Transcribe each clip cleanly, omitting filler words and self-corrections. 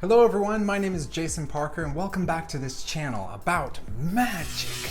Hello everyone, my name is Jason Parker and welcome back to this channel about magic.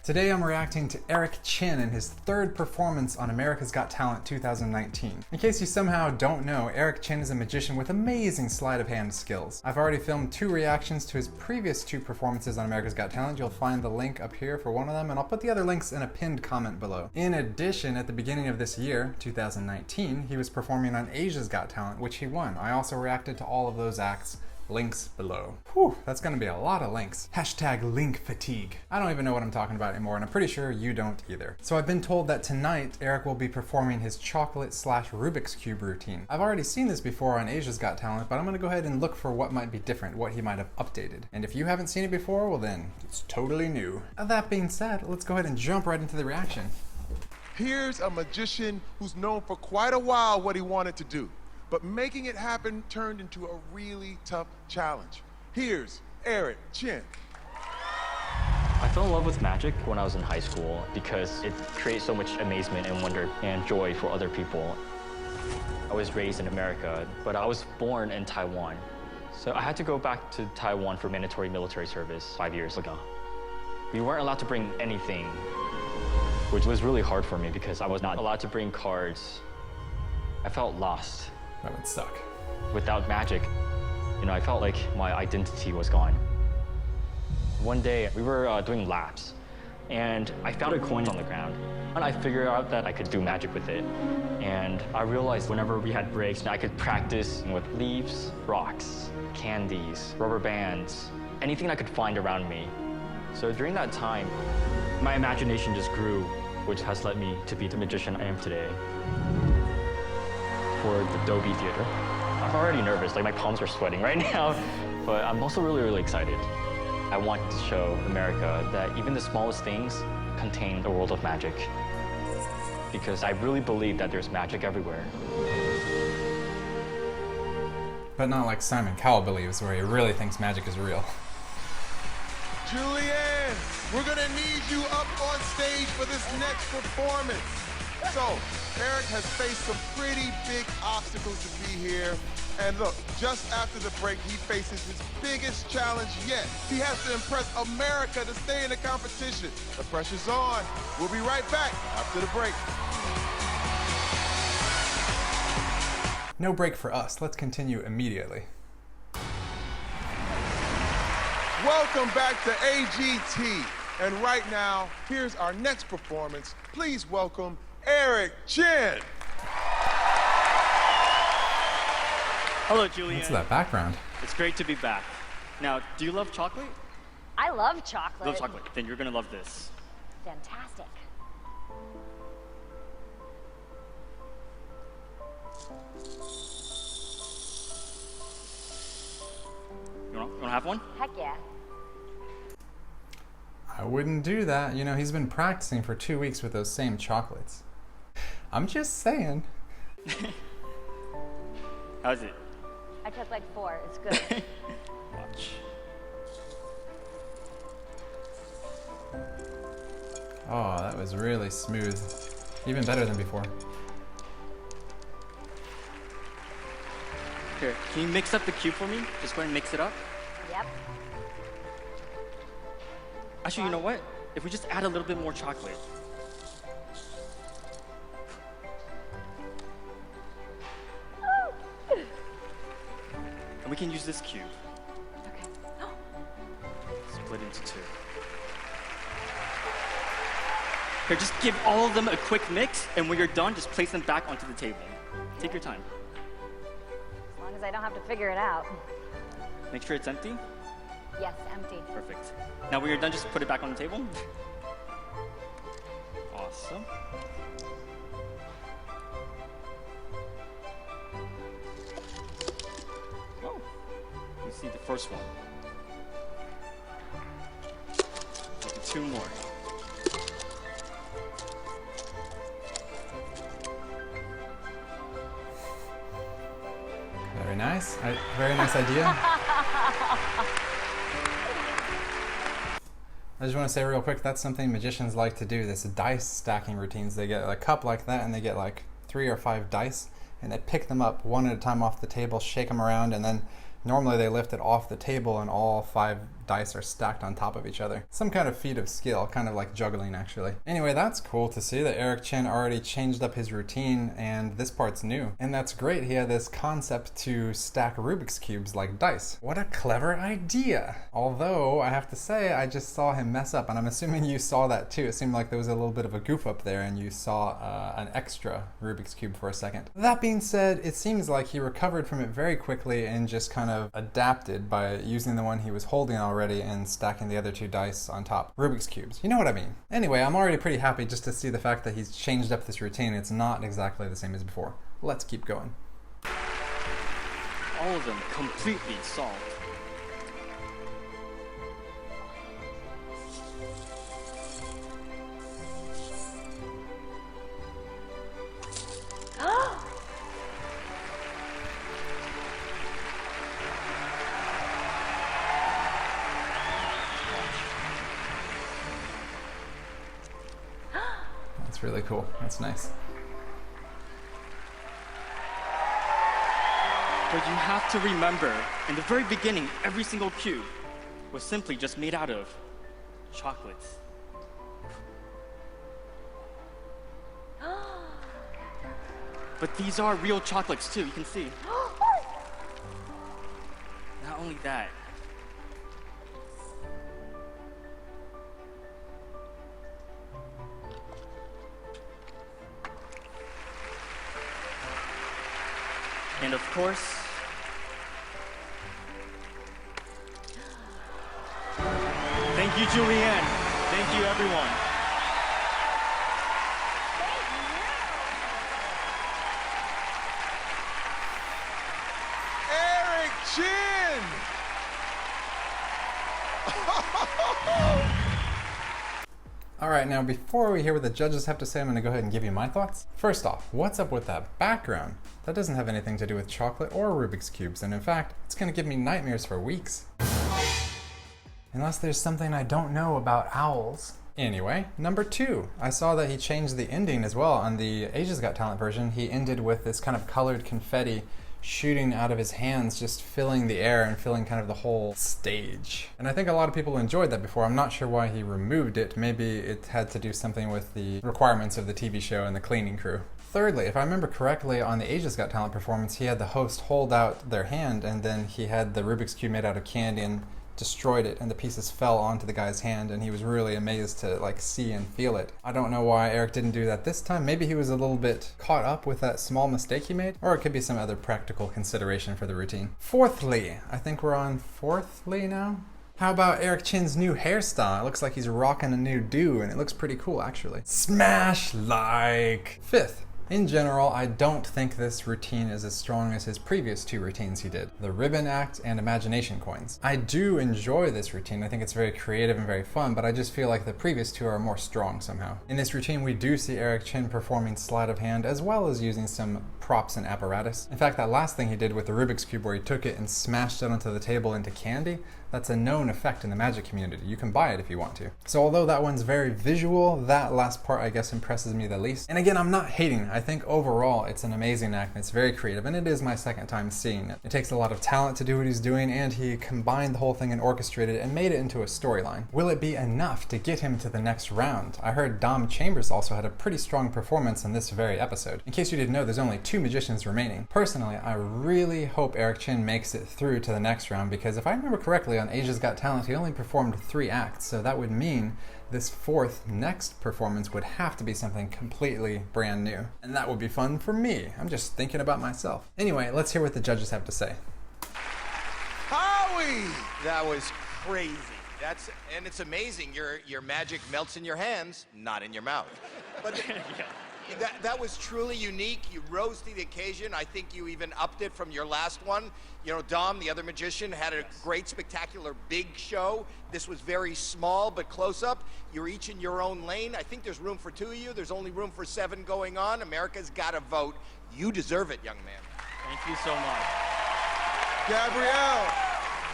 Today I'm reacting to Eric Chien and his third performance on America's Got Talent 2019. In case you somehow don't know, Eric Chien is a magician with amazing sleight of hand skills. I've already filmed 2 reactions to his previous 2 performances on America's Got Talent. You'll find the link up here for one of them, and I'll put the other links in a pinned comment below. In addition, at the beginning of this year, 2019, he was performing on Asia's Got Talent, which he won. I also reacted to all of those acts. Links below. Whew, that's gonna be a lot of links. Hashtag link fatigue. I don't even know what I'm talking about anymore, and I'm pretty sure you don't either. So I've been told that tonight, Eric will be performing his chocolate/Rubik's Cube routine. I've already seen this before on Asia's Got Talent, but I'm gonna go ahead and look for what might be different, what he might have updated. And if you haven't seen it before, well then, it's totally new. That being said, let's go ahead and jump right into the reaction. Here's a magician who's known for quite a while what he wanted to do. But making it happen turned into a really tough challenge. Here's Eric Chien. I fell in love with magic when I was in high school because it creates so much amazement and wonder and joy for other people. I was raised in America, but I was born in Taiwan. So I had to go back to Taiwan for mandatory military service 5 years ago. We weren't allowed to bring anything, which was really hard for me because I was not allowed to bring cards. I felt lost. That would suck. Without magic, I felt like my identity was gone. One day, we were doing laps, and I found a coin on the ground. And I figured out that I could do magic with it. And I realized whenever we had breaks, I could practice with leaves, rocks, candies, rubber bands, anything I could find around me. So during that time, my imagination just grew, which has led me to be the magician I am today. For the Dolby Theater. I'm already nervous, like my palms are sweating right now, but I'm also really excited. I want to show America that even the smallest things contain a world of magic. Because I really believe that there's magic everywhere. But not like Simon Cowell believes, where he really thinks magic is real. Julianne, we're gonna need you up on stage for this next performance. So, Eric has faced some pretty big obstacles to be here. And look, just after the break, he faces his biggest challenge yet. He has to impress America to stay in the competition. The pressure's on. We'll be right back after the break. No break for us. Let's continue immediately. Welcome back to AGT. And right now, here's our next performance. Please welcome Eric Chien. Hello, Julianne. What's that background? It's great to be back. Now, do you love chocolate? I love chocolate. Love chocolate. Then you're gonna love this. Fantastic. You wanna have one? Heck yeah. I wouldn't do that. He's been practicing for 2 weeks with those same chocolates. I'm just saying. How's it? I took like 4. It's good. Watch. Oh, that was really smooth. Even better than before. Here, can you mix up the cube for me? Just go ahead and mix it up. Yep. Actually, you know what? If we just add a little bit more chocolate. And we can use this cube. Okay. Split into 2. Here, just give all of them a quick mix, and when you're done, just place them back onto the table. Take your time. As long as I don't have to figure it out. Make sure it's empty. Yes, empty. Perfect. Now when you're done, just put it back on the table. Awesome. Oh, you see the first one. Maybe 2 more. Very nice. Very nice idea. I just want to say real quick, that's something magicians like to do, this dice stacking routines. They get a cup like that and they get like 3 or 5 dice and they pick them up one at a time off the table, shake them around, and then normally they lift it off the table and all 5 dice are stacked on top of each other. Some kind of feat of skill, kind of like juggling actually. Anyway, that's cool to see that Eric Chien already changed up his routine and this part's new. And that's great, he had this concept to stack Rubik's Cubes like dice. What a clever idea! Although, I have to say, I just saw him mess up, and I'm assuming you saw that too. It seemed like there was a little bit of a goof up there and you saw an extra Rubik's Cube for a second. That being said, it seems like he recovered from it very quickly and just kind of adapted by using the one he was holding already and stacking the other 2 dice on top. Rubik's Cubes. You know what I mean. Anyway, I'm already pretty happy just to see the fact that he's changed up this routine. It's not exactly the same as before. Let's keep going. All of them completely solved. That's really cool. That's nice. But you have to remember, in the very beginning, every single cube was simply just made out of chocolates. But these are real chocolates too, you can see. Not only that, and of course, thank you, Julianne. Thank you, everyone. Eric Chien! Alright, now before we hear what the judges have to say, I'm going to go ahead and give you my thoughts. First off, what's up with that background? That doesn't have anything to do with chocolate or Rubik's Cubes, and in fact, it's going to give me nightmares for weeks. Unless there's something I don't know about owls. Anyway, number 2. I saw that he changed the ending as well. On the AGT Got Talent version, he ended with this kind of colored confetti shooting out of his hands, just filling the air and filling kind of the whole stage. And I think a lot of people enjoyed that before. I'm not sure why he removed it. Maybe it had to do something with the requirements of the TV show and the cleaning crew. Thirdly, if I remember correctly, on the AGT Got Talent performance, he had the host hold out their hand and then he had the Rubik's Cube made out of candy and destroyed it, and the pieces fell onto the guy's hand, and he was really amazed to like see and feel it. I don't know why Eric didn't do that this time. Maybe he was a little bit caught up with that small mistake he made, or it could be some other practical consideration for the routine. Fourthly, I think we're on fourthly now? How about Eric Chien's new hairstyle? It looks like he's rocking a new do, and it looks pretty cool actually. Smash like! Fifth, in general, I don't think this routine is as strong as his previous 2 routines he did, the Ribbon Act and Imagination Coins. I do enjoy this routine, I think it's very creative and very fun, but I just feel like the previous 2 are more strong somehow. In this routine, we do see Eric Chien performing sleight of hand as well as using some props and apparatus. In fact, that last thing he did with the Rubik's Cube where he took it and smashed it onto the table into candy, that's a known effect in the magic community. You can buy it if you want to. So although that one's very visual, that last part I guess impresses me the least. And again, I'm not hating. I think overall it's an amazing act and it's very creative, and it is my second time seeing it. It takes a lot of talent to do what he's doing, and he combined the whole thing and orchestrated it and made it into a storyline. Will it be enough to get him to the next round? I heard Dom Chambers also had a pretty strong performance in this very episode. In case you didn't know, there's only 2 magicians remaining. Personally, I really hope Eric Chien makes it through to the next round, because if I remember correctly, on AGT Got Talent, he only performed 3 acts, so that would mean this 4th next performance would have to be something completely brand new. And that would be fun for me. I'm just thinking about myself. Anyway, let's hear what the judges have to say. Howie! That was crazy. And it's amazing. Your magic melts in your hands, not in your mouth. But that was truly unique. You rose to the occasion. I think you even upped it from your last one. You know, Dom, the other magician, had a great, spectacular, big show. This was very small, but close up. You're each in your own lane. I think there's room for 2 of you. There's only room for 7 going on. America's got to vote. You deserve it, young man. thank you so much. Gabrielle!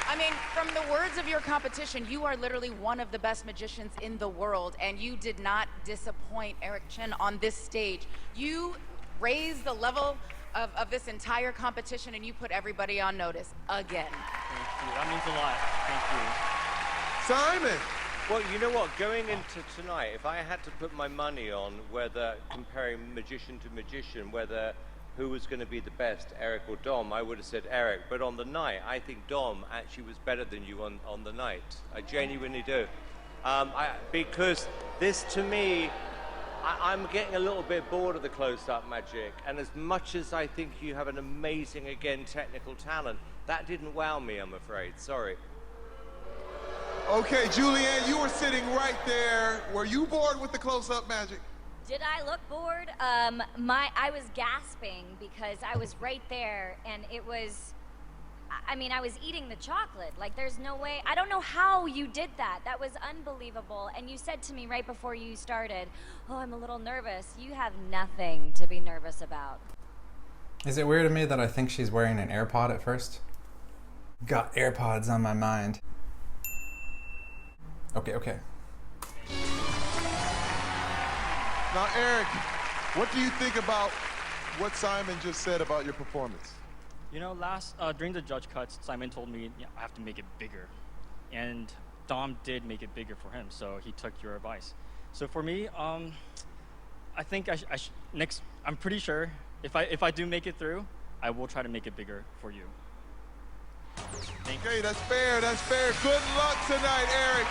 I mean, from the words of your competition, you are literally one of the best magicians in the world, and you did not disappoint Eric Chien on this stage. You raised the level of this entire competition, and you put everybody on notice again. Thank you. That means a lot. Thank you. Simon. Well, you know what? Going into tonight, if I had to put my money on whether comparing magician to magician, whether who was going to be the best, Eric or Dom, I would have said Eric. But on the night, I think Dom actually was better than you on the night. I genuinely do. Because this, to me, I'm getting a little bit bored of the close-up magic. And as much as I think you have an amazing, again, technical talent, that didn't wow me, I'm afraid. Sorry. Okay, Julianne, you were sitting right there. Were you bored with the close-up magic? Did I look bored? I was gasping because I was right there, and it was, I mean, I was eating the chocolate. Like, there's no way, I don't know how you did that. That was unbelievable. And you said to me right before you started, oh, I'm a little nervous. You have nothing to be nervous about. Is it weird to me that I think she's wearing an AirPod at first? Got AirPods on my mind. Okay. Now, Eric, what do you think about what Simon just said about your performance? You know, during the judge cuts, Simon told me I have to make it bigger. And Dom did make it bigger for him, so he took your advice. So for me, I think I'm pretty sure if I do make it through, I will try to make it bigger for you. Okay, that's fair. Good luck tonight, Eric.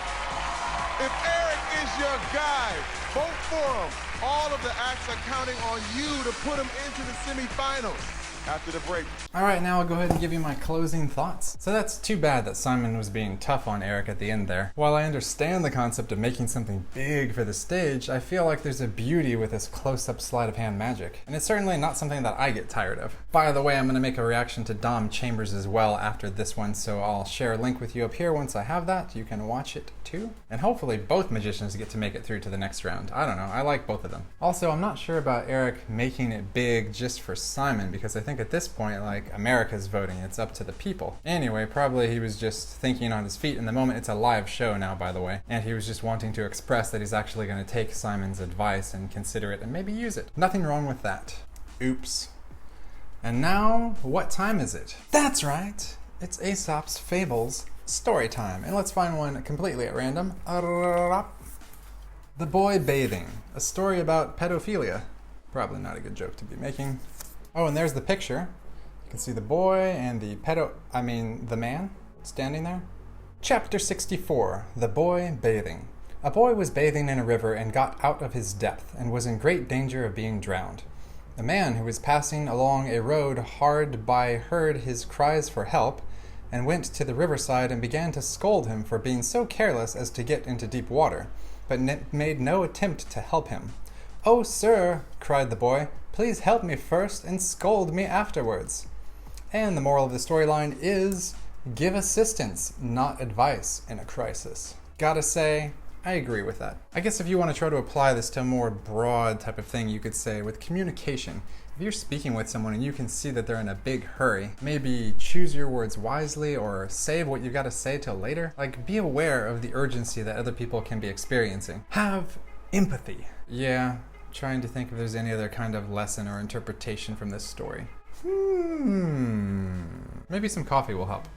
If Eric is your guy, vote for him. All of the acts are counting on you to put him into the semifinals after the break. All right, now I'll go ahead and give you my closing thoughts. So that's too bad that Simon was being tough on Eric at the end there. While I understand the concept of making something big for the stage, I feel like there's a beauty with this close-up sleight of hand magic. And it's certainly not something that I get tired of. By the way, I'm gonna make a reaction to Dom Chambers as well after this one, so I'll share a link with you up here once I have that. You can watch it too. And hopefully both magicians get to make it through to the next round. I don't know, I like both of them. Also, I'm not sure about Eric making it big just for Simon, because I think at this point, like, America's voting, it's up to the people. Anyway, probably he was just thinking on his feet in the moment. It's a live show now, by the way, and he was just wanting to express that he's actually going to take Simon's advice and consider it and maybe use it. Nothing wrong with that. Oops. And now, what time is it? That's right! It's Aesop's Fables story time, and let's find one completely at random. The Boy Bathing, a story about pedophilia. Probably not a good joke to be making. Oh, and there's the picture. You can see the boy and the man standing there. Chapter 64, The Boy Bathing. A boy was bathing in a river and got out of his depth and was in great danger of being drowned. A man who was passing along a road hard by heard his cries for help and went to the riverside and began to scold him for being so careless as to get into deep water, but made no attempt to help him. "Oh, sir," cried the boy, "please help me first and scold me afterwards." And the moral of the storyline is, give assistance, not advice in a crisis. Gotta say, I agree with that. I guess if you want to try to apply this to a more broad type of thing, you could say with communication. If you're speaking with someone and you can see that they're in a big hurry, maybe choose your words wisely or save what you gotta say till later. Like, be aware of the urgency that other people can be experiencing. Have empathy. Yeah, trying to think if there's any other kind of lesson or interpretation from this story. Maybe some coffee will help.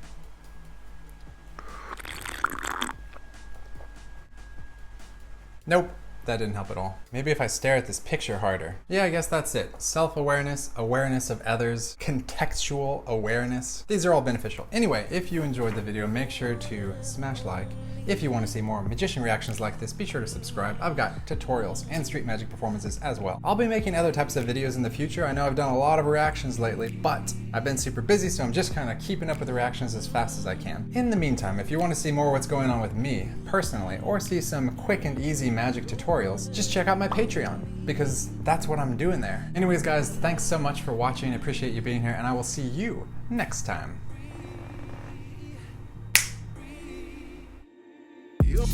Nope, that didn't help at all. Maybe if I stare at this picture harder. Yeah, I guess that's it. Self-awareness, awareness of others, contextual awareness. These are all beneficial. Anyway, if you enjoyed the video, make sure to smash like. If you want to see more magician reactions like this, be sure to subscribe. I've got tutorials and street magic performances as well. I'll be making other types of videos in the future. I know I've done a lot of reactions lately, but I've been super busy, so I'm just kind of keeping up with the reactions as fast as I can. In the meantime, if you want to see more what's going on with me personally, or see some quick and easy magic tutorials, just check out my Patreon, because that's what I'm doing there. Anyways, guys, thanks so much for watching. I appreciate you being here, and I will see you next time. Yup.